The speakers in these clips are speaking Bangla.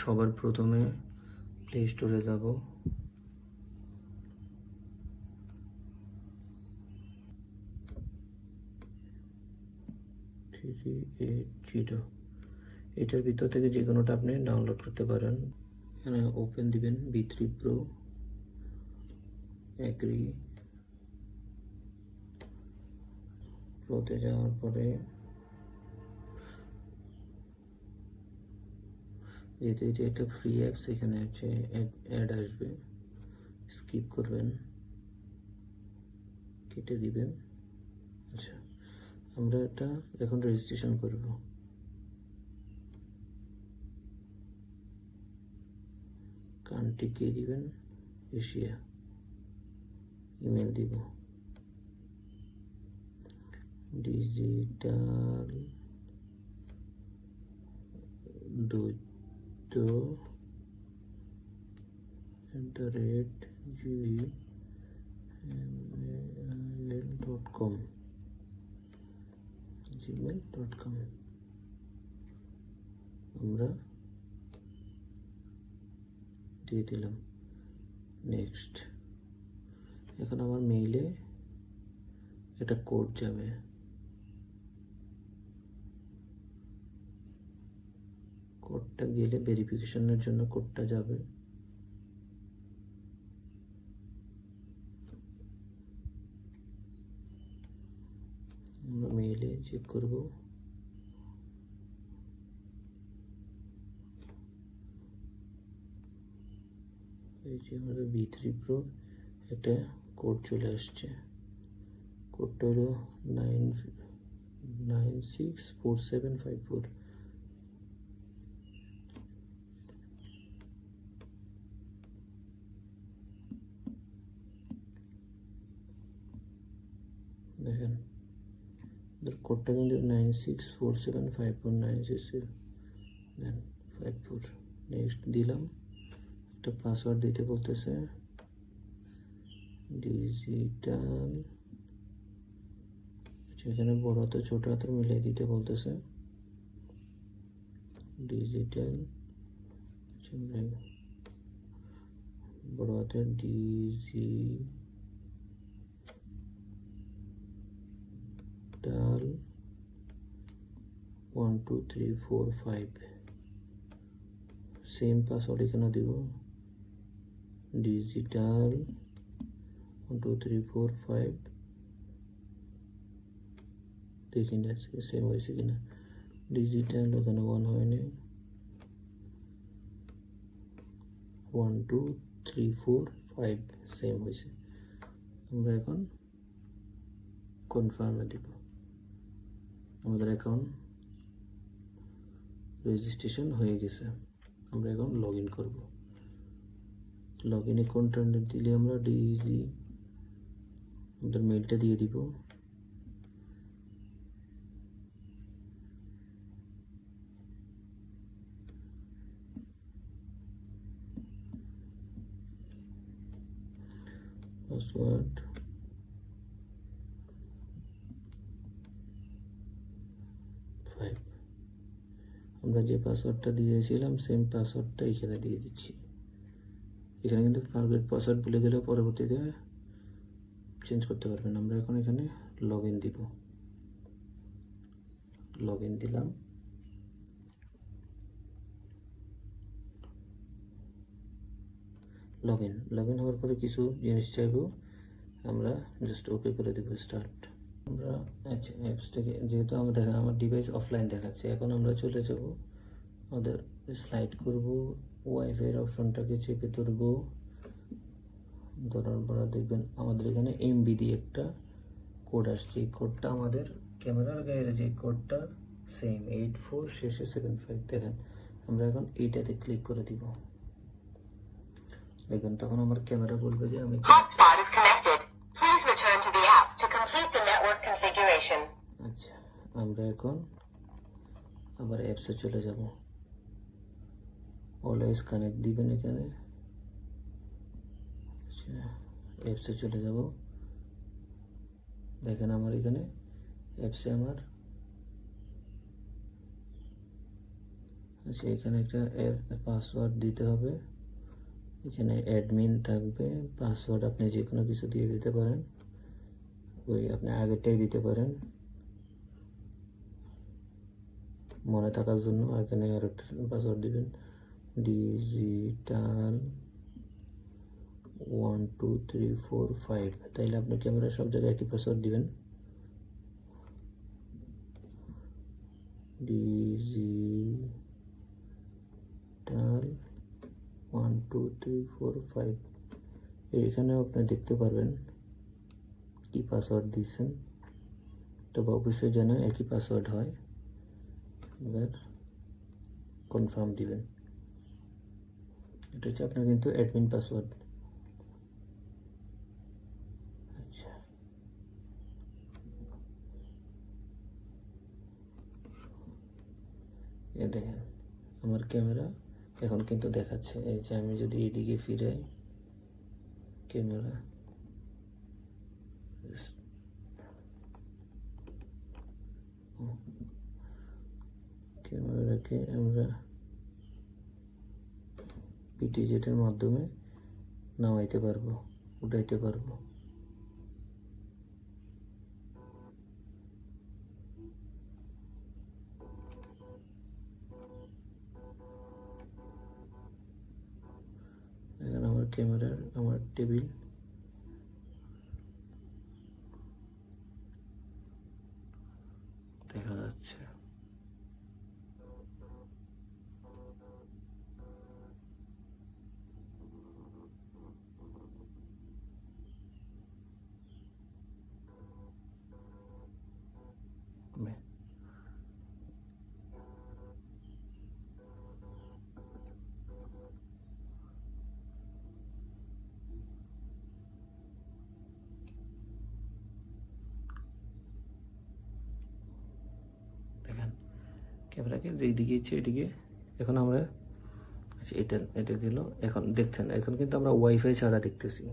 সবার প্রথমে প্লে স্টোরে যাব। এটার ভিতর থেকে যে কোনোটা আপনি ডাউনলোড করতে পারেন। এখানে ওপেন দিবেন V3 Pro, এগ্রি। প্রোতে যাওয়ার পরে যেহেতু এটি একটা ফ্রি অ্যাপস, এখানে হচ্ছে অ্যাড আসবে, স্কিপ করবেন, কেটে দিবেন। আচ্ছা, আমরা এটা এখন রেজিস্ট্রেশন করব। কান্ট্রি কি দিবেন? এশিয়া। ইমেল দিব ডিজিটাল gmail.com আমরা দিয়ে দিলাম নেক্সট। এখন আমার মেইলে একটা কোড যাবে, কোডটা গেলে ভেরিফিকেশনের জন্য কোডটা যাবে। আমরা মেইলে চেক করব। এই যে আমাদের V3 Pro একটা কোড চলে আসছে। কোডটা হলো 964754। দেখেন কোডটা কিন্তু 9647549654। নেক্সট দিলাম, একটা পাসওয়ার্ড দিতে বলতেছে, ডিজিটাল, এখানে বড় হাতের ছোট হাতের মিলিয়ে দিতে বলতেছে, ডিজিটাল বড় হাতের ডিজিটাল 12345। সেম পাসওয়ার্ড এখানে দিব, ডিজিটাল 12345। দেখি না সেম হয়েছে কিনা। ডিজিটাল ওখানে 1 হয়নি, 12345 সেম হয়েছে। আমরা এখন কনফার্মে দিব। আমাদের অ্যাকাউন্ট রেজিস্ট্রেশন হয়ে গেছে। আমরা এখন লগ ইন করবো। লগ ইনে কোনটা দিলে আমরা আমাদের মেলটা দিয়ে দিব। পাসওয়ার্ড আমরা যে পাসওয়ার্ডটা দিয়েছিলাম সেম পাসওয়ার্ডটা এখানে দিয়ে দিচ্ছি। এখানে কিন্তু ফরগেট পাসওয়ার্ড ভুলে গেলে পরবর্তীতে চেঞ্জ করতে পারবেন। আমরা এখন এখানে লগ ইন দিব। লগ ইন দিলাম। লগ ইন হওয়ার পরে কিছু জিনিস চাইবো, আমরা জাস্ট ওকে করে দেবো, স্টার্ট। আমরা আচ্ছা অ্যাপস থেকে, যেহেতু আমার ডিভাইস অফলাইন দেখাচ্ছে, এখন আমরা চলে যাব, আমাদের স্লাইড করব, ওয়াইফাইয়ের অপশনটাকে চেপে ধরবো। ধরার পর দেখবেন আমাদের এখানে এমবি দিয়ে একটা কোড আসছে। এই কোডটা আমাদের ক্যামেরার গায়ে যে কোডটা সেম 84 শেষে 75। দেখেন আমরা এখন এইটাতে ক্লিক করে দিব। দেখবেন তখন আমার ক্যামেরা বলবে যে আমি আচ্ছা, আমরা এখন আবার অ্যাপসে চলে যাব। অলওয়েজ কানেক্ট দিবেন এখানে। আচ্ছা, অ্যাপসে চলে যাব। দেখেন আমার এখানে অ্যাপসে আমার আচ্ছা, এখানে একটা পাসওয়ার্ড দিতে হবে। এখানে অ্যাডমিন থাকবে, পাসওয়ার্ড আপনি যে কোনো কিছু দিয়ে দিতে পারেন, ওই আপনি আগেরটাই দিতে পারেন মনে থাকার জন্য। এখানে আর একটা পাসওয়ার্ড দিবেন, ডিজিটাল 1 2 3 4 5। তাইলে আপনি ক্যামেরা সব জায়গায় একই পাসওয়ার্ড দিবেন, ডিজিটাল 1 2 3 4 5। এখানে আপনি দেখতে পারবেন কি পাসওয়ার্ড দিয়েছেন, তবে অবশ্যই যেন একই পাসওয়ার্ড হয়। এবার কনফার্ম দিবেন। এটা হচ্ছে আপনার কিন্তু অ্যাডমিন পাসওয়ার্ড। আচ্ছা, এ দেখেন আমার ক্যামেরা এখন কিন্তু দেখাচ্ছে। এই যে আমি যদি এদিকে ফিরাই ক্যামেরা, ক্যামেরাকে আমরা পিটিজেটের মাধ্যমে নামাইতে পারবো, উঠাইতে পারবো। এখন আমার ক্যামেরার আমার টেবিল দেখা যাচ্ছে। দেখেন ক্যামেরাকে যেই দিকে ইচ্ছে এদিকে। এখন আমরা আচ্ছা, এটা গেল। এখন দেখছেন, এখন কিন্তু আমরা ওয়াইফাই ছাড়া দেখতেছি।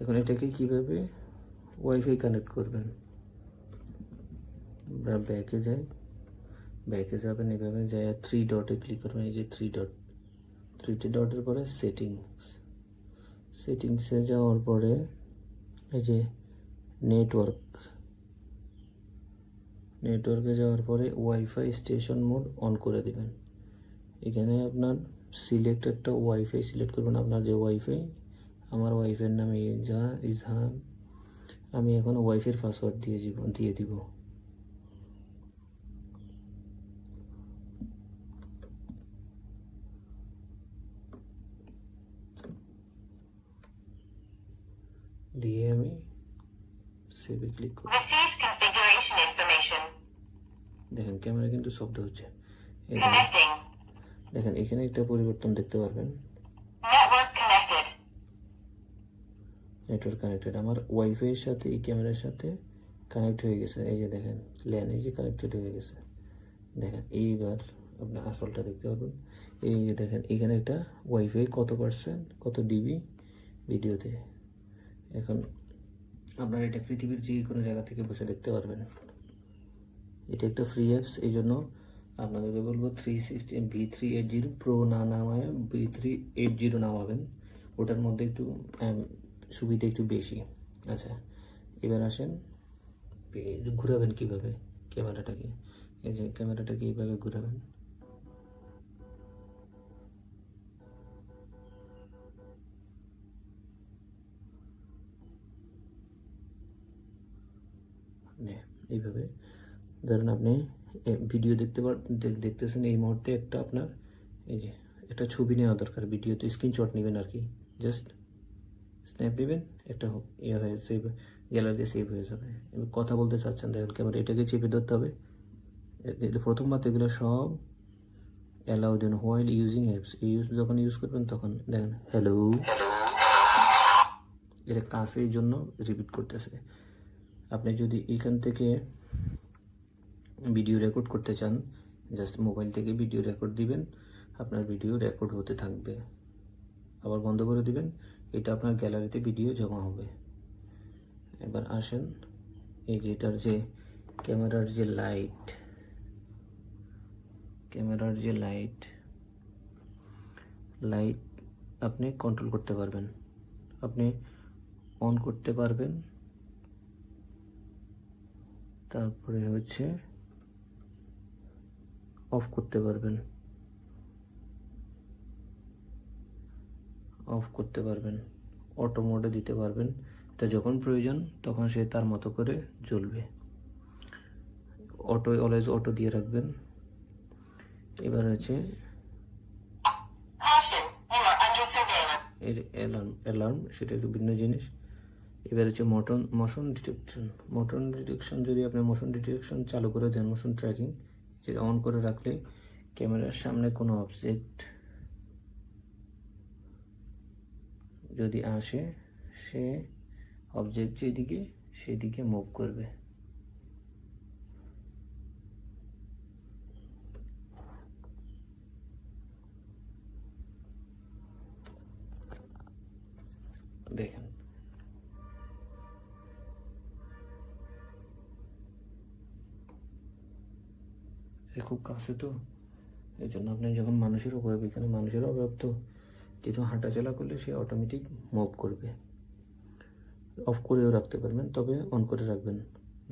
এখন এটাকে কিভাবে ওয়াইফাই কানেক্ট করবেন, আমরা ব্যাকে যাই, ব্যাকে যাবেন, এভাবে যাই থ্রি ডটে ক্লিক করবেন। এই যে থ্রিটি ডটের পরে সেটিংসে যাওয়ার পরে এই যে নেটওয়ার্কে যাওয়ার পরে ওয়াইফাই স্টেশন মোড অন করে দিবেন। এখানে আপনার সিলেক্ট একটা ওয়াইফাই সিলেক্ট করবেন, আপনার যে ওয়াইফাই। আমার ওয়াইফাইয়ের নাম ইজহান। আমি এখন ওয়াইফাইয়ের পাসওয়ার্ড দিয়ে দিব। দিয়ে আমি সেভে ক্লিক করব। দেখেন ক্যামেরা কিন্তু শব্দ হচ্ছে। দেখেন এখানে একটা পরিবর্তন দেখতে পারবেন, নেটওয়ার্ক কানেক্টেড। আমার ওয়াইফাইয়ের সাথে এই ক্যামেরার সাথে কানেক্ট হয়ে গেছে। এই যে দেখেন ল্যান, এই যে কানেক্টেড হয়ে গেছে। দেখেন এইবার আপনার আসলটা দেখতে পারবেন। এই যে দেখেন এখানে একটা ওয়াইফাই কত ডিবি ভিডিওতে। এখন আপনারা এটা পৃথিবীর যে কোনো জায়গা থেকে বসে দেখতে পারবেন। এটা একটা ফ্রি অ্যাপস, এই জন্য আপনাদেরকে বলবো V380 প্রো না নামায় V380 নামাবেন। ওটার মধ্যে একটু সুবিধা একটু বেশি। আচ্ছা, এবার আসেন ঘুরাবেন কিভাবে ক্যামেরাটাকে। এই যে ক্যামেরাটাকে এইভাবে ঘুরাবেন। এইভাবে ধরুন আপনি ভিডিও দেখতেছেন, এই মুহূর্তে একটা আপনার এই যে একটা ছবি নেওয়া দরকার, ভিডিওতে স্ক্রিনশট নেবেন আর কি, জাস্ট স্ন্যাপ নেবেন, একটা হয়ে সেভ, গ্যালারিতে সেভ হয়ে যাবে। এবার কথা বলতে চাচ্ছেন, দেখেন ক্যামেরা এটাকে চেপে ধরতে হবে। প্রথমবার তো এগুলো সব অ্যালাউ দেন হোয়াইল ইউজিং অ্যাপস, যখন ইউজ করবেন তখন দেখেন হ্যালো, এটা কাছে এই জন্য রিপিট করতেছে। আপনি যদি এখান থেকে ভিডিও রেকর্ড করতে চান, জাস্ট মোবাইল থেকে ভিডিও রেকর্ড দিবেন, আপনার ভিডিও রেকর্ড হতে থাকবে, আবার বন্ধ করে দিবেন, এটা আপনার গ্যালারিতে ভিডিও জমা হবে। এবার আসেন এই যে এটার যে ক্যামেরার যে লাইট, ক্যামেরার যে লাইট আপনি কন্ট্রোল করতে পারবেন, আপনি অন করতে পারবেন, তারপরে হচ্ছে অফ করতে পারবেন, অটো মোডে দিতে পারবেন। এটা যখন প্রয়োজন তখন সে তার মতো করে জ্বলবে। অলওয়েজ অটো দিয়ে রাখবেন। এবার হচ্ছে এর অ্যালার্ম, সেটা একটু ভিন্ন জিনিস। এবার হচ্ছে মোশন ডিটেকশন। যদি আপনি মোশন ডিটেকশন চালু করে দেন, মোশন ট্র্যাকিং যেটা অন করে রাখলে ক্যামেরার সামনে কোনো অবজেক্ট যদি আসে, সে অবজেক্ট যেদিকে সেদিকে মুভ করবে। দেখেন, খুব কাছে তো, এই জন্য আপনি যখন মানুষের অভাব, এখানে মানুষের অভাব তো কিছু হাঁটাচলা করলে সে অটোমেটিক মুভ করবে। অফ করেও রাখতে পারবেন, তবে অন করে রাখবেন।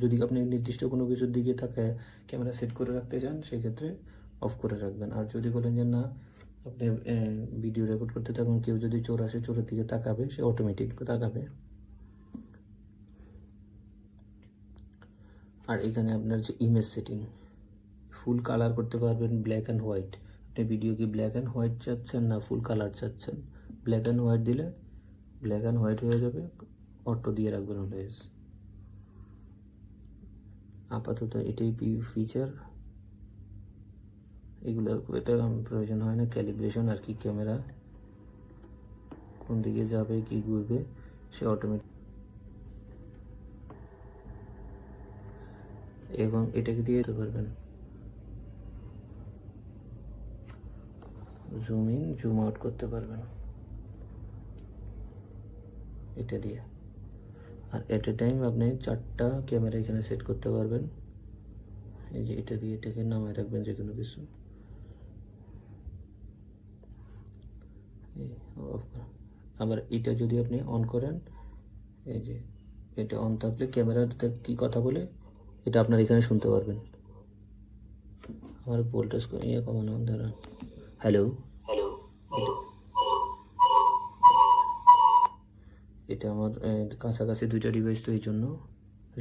যদি আপনি নির্দিষ্ট কোনো কিছুর দিকে তাকায় ক্যামেরা সেট করে রাখতে চান, সেক্ষেত্রে অফ করে রাখবেন। আর যদি বলেন যে না, আপনি ভিডিও রেকর্ড করতে থাকুন, কেউ যদি চোর আসে চোরের দিকে তাকাবে, সে অটোমেটিক তাকাবে। আর এখানে আপনার যে ইমেজ সেটিং, ফুল কালার করতে পারবেন, ব্ল্যাক অ্যান্ড হোয়াইট। আপনি ভিডিও কি ব্ল্যাক অ্যান্ড হোয়াইট চাচ্ছেন না ফুল কালার চাচ্ছেন? ব্ল্যাক অ্যান্ড হোয়াইট দিলে ব্ল্যাক অ্যান্ড হোয়াইট হয়ে যাবে, অটো দিয়ে রাখবেন অলওয়েজ। আপাতত এটাই ফিচার, এগুলো এটা প্রয়োজন হয় না। ক্যালিব্রেশন আর কি, ক্যামেরা কোন দিকে যাবে কি ঘুরবে সে অটোমেটিক। এবং এটাকে দিয়ে দিতে পারবেন জুম ইন জুম আউট করতে পারবেন এটা দিয়ে। আর এট এ টাইম আপনি 4টা ক্যামেরা এখানে সেট করতে পারবেন। এই যে এটা দিয়ে এটাকে নামায় রাখবেন যে কোনো কিছু। আবার এটা যদি আপনি অন করেন, এই যে এটা অন থাকলে ক্যামেরাতে কি কথা বলে এটা আপনার এখানে শুনতে পারবেন। আমার ভোল্টেজ কমানো দ্বারা হ্যালো, এটা আমার কাছাকাছি 2টা ডিভাইস, তো এই জন্য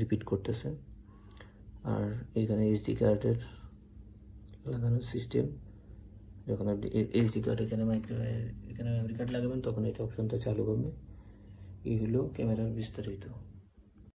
রিপিট করতেছে। আর এখানে এসডি কার্ডের লাগানোর সিস্টেম, যখন আপনি এসডি কার্ড এখানে এখানে মেমরি কার্ড লাগাবেন তখন এই অপশনটা চালু করবে। এই হলো ক্যামেরার বিস্তারিত।